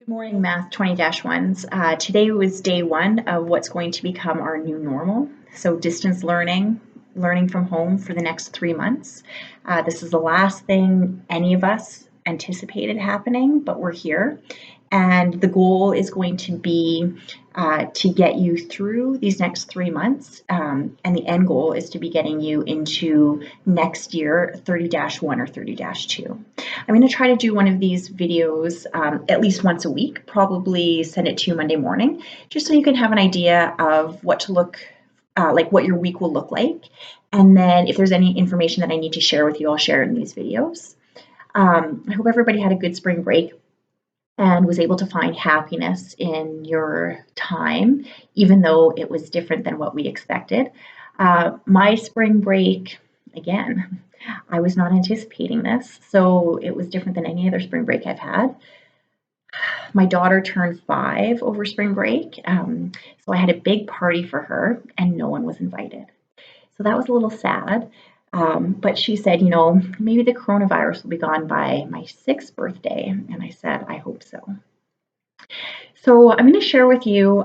Good morning, Math 20-1s. Today was day one of what's going to become our new normal. So distance learning, learning from home for the next 3 months. This is the last thing any of us anticipated happening, but we're here. And the goal is going to be to get you through these next 3 months. And the end goal is to be getting you into next year 30-1 or 30-2. I'm going to try to do one of these videos at least once a week, probably send it to you Monday morning, just so you can have an idea of what to look like, what your week will look like. And then if there's any information that I need to share with you, I'll share in these videos. I hope everybody had a good spring break and was able to find happiness in your time, even though it was different than what we expected. My spring break, again, I was not anticipating this, so it was different than any other spring break I've had. My daughter turned 5 over spring break, so I had a big party for her and no one was invited. So that was a little sad. But she said, maybe the coronavirus will be gone by my 6th birthday. And I said, I hope so. So I'm going to share with you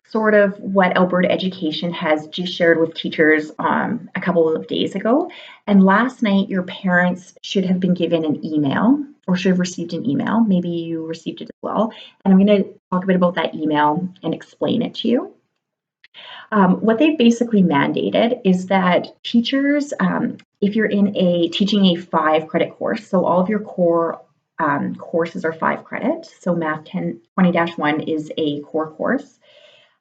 sort of what Alberta Education has just shared with teachers a couple of days ago. And last night, your parents should have been given an email or should have received an email. Maybe you received it as well. And I'm going to talk a bit about that email and explain it to you. What they've basically mandated is that teachers, if you're teaching a 5-credit course, so all of your core courses are 5 credit, so Math 20-1 is a core course,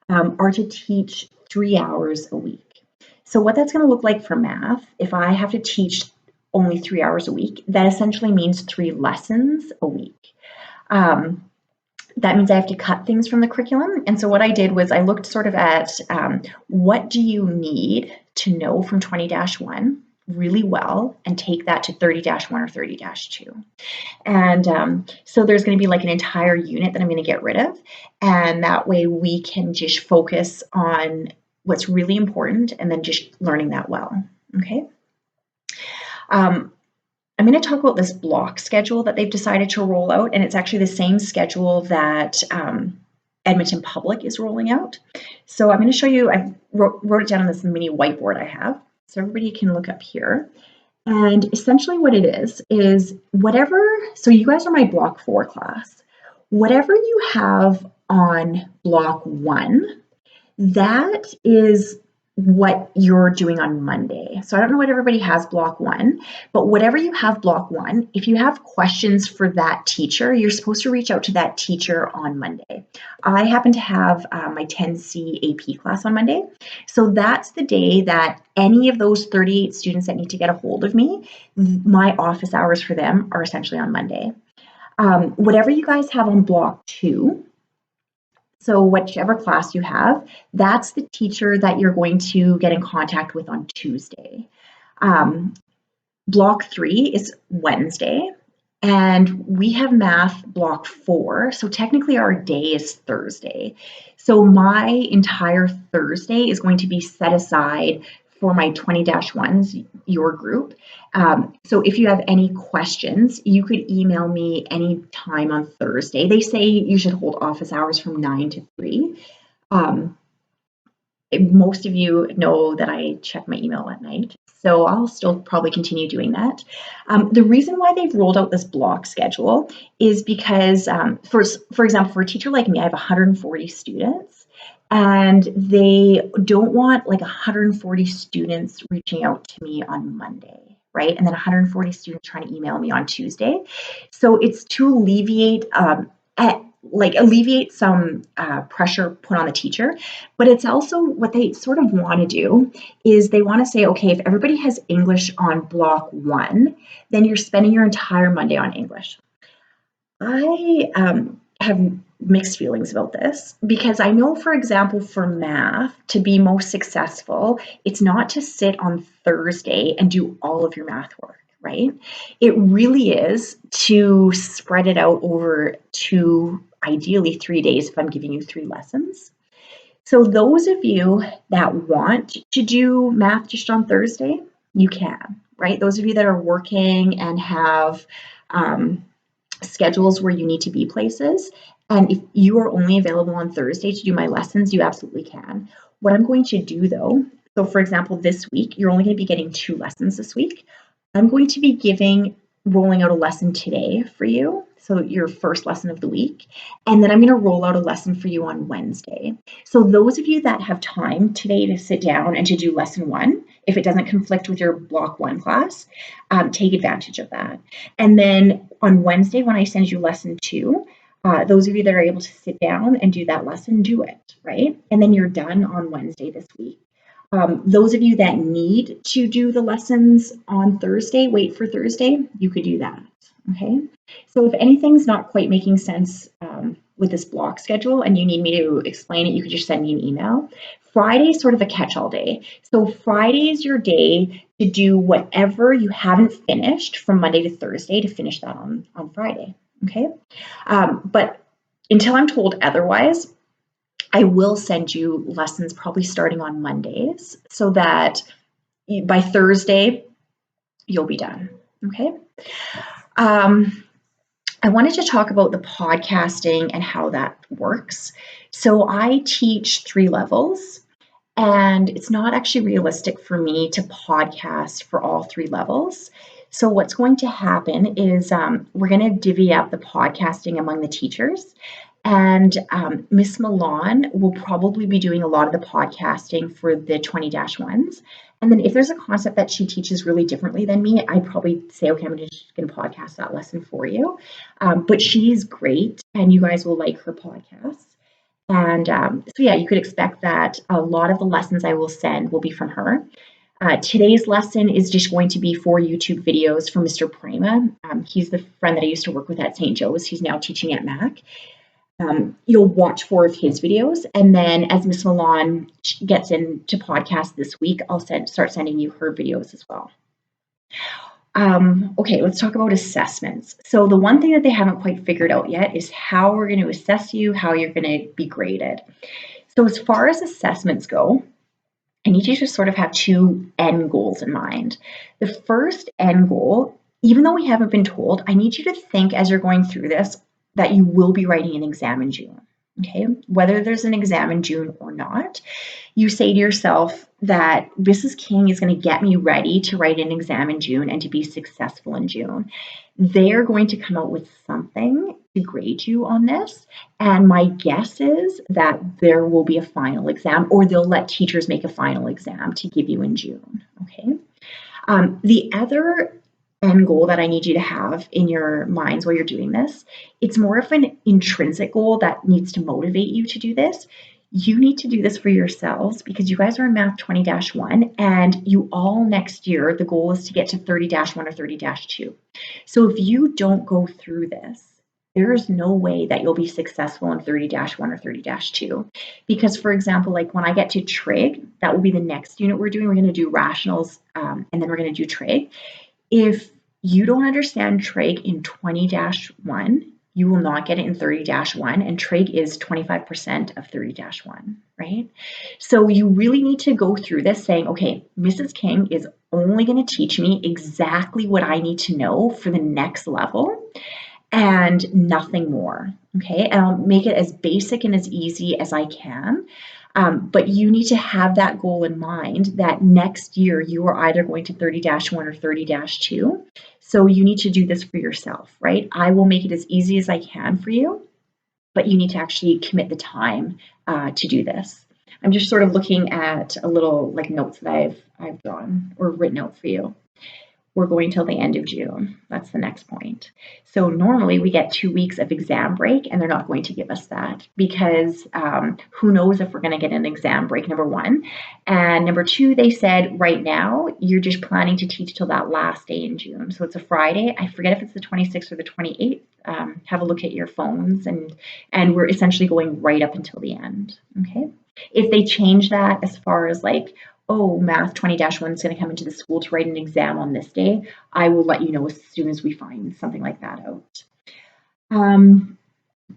are to teach 3 hours a week. So what that's going to look like for math, if I have to teach only 3 hours a week, that essentially means 3 lessons a week. That means I have to cut things from the curriculum. And so what I did was I looked sort of at what do you need to know from 20-1 really well and take that to 30-1 or 30-2. And so there's going to be like an entire unit that I'm going to get rid of. And that way we can just focus on what's really important and then just learning that well. Okay. I'm going to talk about this block schedule that they've decided to roll out, and it's actually the same schedule that Edmonton Public is rolling out. So I'm going to show you, I wrote it down on this mini whiteboard I have, so everybody can look up here. And essentially what it is whatever, so you guys are my block 4 class, whatever you have on block 1, that is what you're doing on Monday. So I don't know what everybody has block 1, but whatever you have block 1, if you have questions for that teacher, you're supposed to reach out to that teacher on Monday. I happen to have my 10C AP class on Monday. So that's the day that any of those 38 students that need to get a hold of me, my office hours for them are essentially on Monday. Whatever you guys have on block 2, so whichever class you have, that's the teacher that you're going to get in contact with on Tuesday. Block 3 is Wednesday, and we have math block 4. So technically our day is Thursday. So my entire Thursday is going to be set aside for my 20-1s, your group. So if you have any questions, you could email me anytime on Thursday. They say you should hold office hours from 9 to 3. Most of you know that I check my email at night, so I'll still probably continue doing that. The reason why they've rolled out this block schedule is because, for example, for a teacher like me, I have 140 students. And they don't want like 140 students reaching out to me on Monday, right? And then 140 students trying to email me on Tuesday. So it's to alleviate some pressure put on the teacher, but it's also what they sort of want to do is they want to say, okay, if everybody has English on block 1, then you're spending your entire Monday on English. I have mixed feelings about this because I know, for example, for math to be most successful, it's not to sit on Thursday and do all of your math work, right? It really is to spread it out over 2, ideally 3 days if I'm giving you 3 lessons. So those of you that want to do math just on Thursday, you can, right? Those of you that are working and have schedules where you need to be places. And if you are only available on Thursday to do my lessons, you absolutely can. What I'm going to do though, so for example, this week, you're only going to be getting 2 lessons this week. I'm going to be rolling out a lesson today for you. So your first lesson of the week. And then I'm going to roll out a lesson for you on Wednesday. So those of you that have time today to sit down and to do lesson 1, if it doesn't conflict with your block 1 class, take advantage of that. And then on Wednesday, when I send you lesson 2, those of you that are able to sit down and do that lesson, do it, right? And then you're done on Wednesday this week. Those of you that need to do the lessons on Thursday, wait for Thursday, you could do that, okay? So if anything's not quite making sense with this block schedule and you need me to explain it, you could just send me an email. Friday is sort of a catch-all day. So Friday is your day to do whatever you haven't finished from Monday to Thursday to finish that on Friday, okay? But until I'm told otherwise, I will send you lessons probably starting on Mondays so that by Thursday, you'll be done, okay? I wanted to talk about the podcasting and how that works. So I teach 3 levels, and it's not actually realistic for me to podcast for all 3 levels. So what's going to happen is we're going to divvy up the podcasting among the teachers. And Miss Milan will probably be doing a lot of the podcasting for the 20-1s. And then if there's a concept that she teaches really differently than me, I'd probably say, okay, I'm just going to podcast that lesson for you. But she's great, and you guys will like her podcast. And so yeah, you could expect that a lot of the lessons I will send will be from her. Today's lesson is just going to be 4 YouTube videos from Mr. Prema. He's the friend that I used to work with at St. Joe's. He's now teaching at Mac. You'll watch 4 of his videos, and then as Miss Milan gets into podcast this week, I'll start sending you her videos as well. Okay, let's talk about assessments. So the one thing that they haven't quite figured out yet is how we're going to assess you, how you're going to be graded. So as far as assessments go, I need you to sort of have 2 end goals in mind. The first end goal, even though we haven't been told, I need you to think as you're going through this that you will be writing an exam in June, okay? Whether there's an exam in June or not, you say to yourself that Mrs. King is going to get me ready to write an exam in June and to be successful in June. They're going to come out with something to grade you on this, and my guess is that there will be a final exam, or they'll let teachers make a final exam to give you in June, okay? The other end goal that I need you to have in your minds while you're doing this, it's more of an intrinsic goal that needs to motivate you to do this. You need to do this for yourselves because you guys are in Math 20-1, and you all next year, the goal is to get to 30-1 or 30-2. So if you don't go through this, there is no way that you'll be successful in 30-1 or 30-2. Because for example, like when I get to trig, that will be the next unit we're doing. We're going to do rationals and then we're going to do trig. If you don't understand trig in 20-1, you will not get it in 30-1, and trig is 25% of 30-1, right? So you really need to go through this saying, okay, Mrs. King is only going to teach me exactly what I need to know for the next level and nothing more, okay? And I'll make it as basic and as easy as I can. But you need to have that goal in mind that next year you are either going to 30-1 or 30-2. So you need to do this for yourself, right? I will make it as easy as I can for you, but you need to actually commit the time to do this. I'm just sort of looking at a little like notes that I've drawn or written out for you. We're going till the end of June. That's the next point. So normally we get 2 weeks of exam break, and they're not going to give us that because who knows if we're going to get an exam break, number 1. And number 2, they said right now you're just planning to teach till that last day in June. So it's a Friday. I forget if it's the 26th or the 28th. Have a look at your phones, and we're essentially going right up until the end. Okay. If they change that as far as like, oh, Math 20-1 is going to come into the school to write an exam on this day, I will let you know as soon as we find something like that out.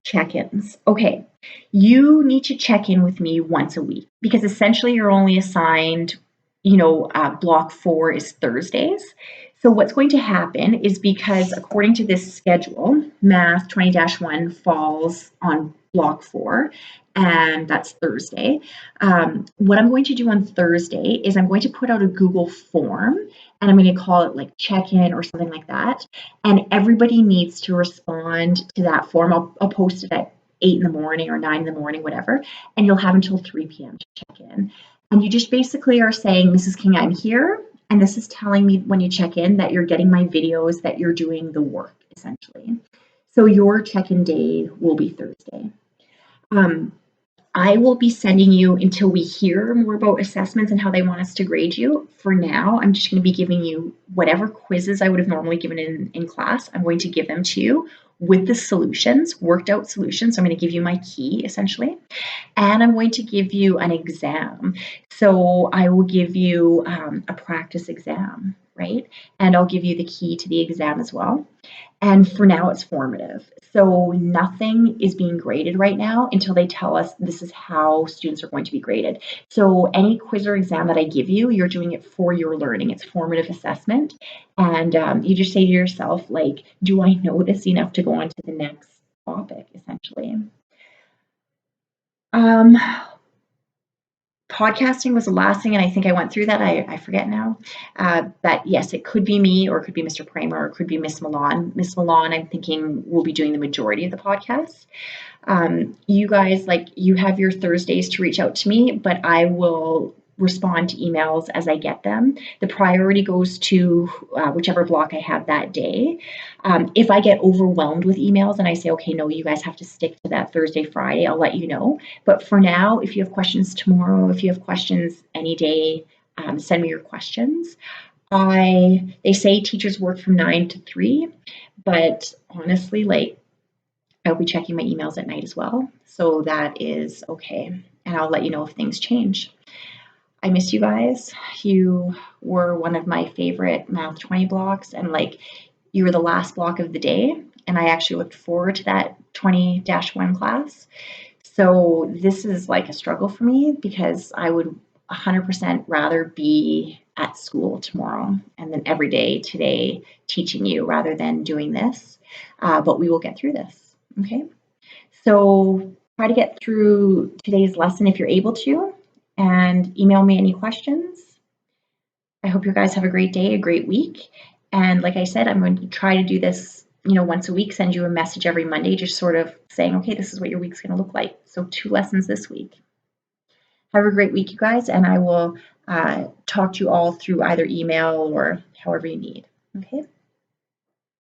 Check-ins. Okay, you need to check in with me once a week because essentially you're only assigned, block 4 is Thursdays. So what's going to happen is because according to this schedule, Math 20-1 falls on block 4, and that's Thursday. What I'm going to do on Thursday is I'm going to put out a Google form, and I'm going to call it like check-in or something like that. And everybody needs to respond to that form. I'll post it at 8 in the morning or 9 in the morning, whatever, and you'll have until 3 p.m. to check in. And you just basically are saying, Mrs. King, I'm here, and this is telling me when you check in that you're getting my videos, that you're doing the work, essentially. So your check-in day will be Thursday. I will be sending you until we hear more about assessments and how they want us to grade you. For now, I'm just going to be giving you whatever quizzes I would have normally given in class. I'm going to give them to you with the solutions, worked out solutions. So I'm going to give you my key essentially, and I'm going to give you an exam. So I will give you a practice exam, right? And I'll give you the key to the exam as well. And for now, it's formative. So nothing is being graded right now until they tell us this is how students are going to be graded. So any quiz or exam that I give you, you're doing it for your learning. It's formative assessment. And you just say to yourself, like, do I know this enough to go on to the next topic, essentially? Podcasting was the last thing, and I think I went through that. I forget now. But yes, it could be me, or it could be Mr. Kramer, or it could be Miss Milan. Miss Milan, I'm thinking, will be doing the majority of the podcasts. You guys, like, you have your Thursdays to reach out to me, but I will respond to emails as I get them. The priority goes to whichever block I have that day. If I get overwhelmed with emails and I say, okay, no, you guys have to stick to that Thursday, Friday, I'll let you know. But for now, if you have questions tomorrow, if you have questions any day, send me your questions. They say teachers work from 9 to 3, but honestly, like, I'll be checking my emails at night as well. So that is okay. And I'll let you know if things change. I miss you guys. You were one of my favorite Math 20 blocks, and like, you were the last block of the day, and I actually looked forward to that 20-1 class. So this is like a struggle for me because I would 100% rather be at school tomorrow and then every day today teaching you rather than doing this. But we will get through this. Okay. So try to get through today's lesson if you're able to, and email me any questions. I hope you guys have a great day, a great week. And like I said, I'm going to try to do this, once a week, send you a message every Monday, just sort of saying, okay, this is what your week's going to look like. So 2 lessons this week. Have a great week, you guys, and I will talk to you all through either email or however you need. Okay.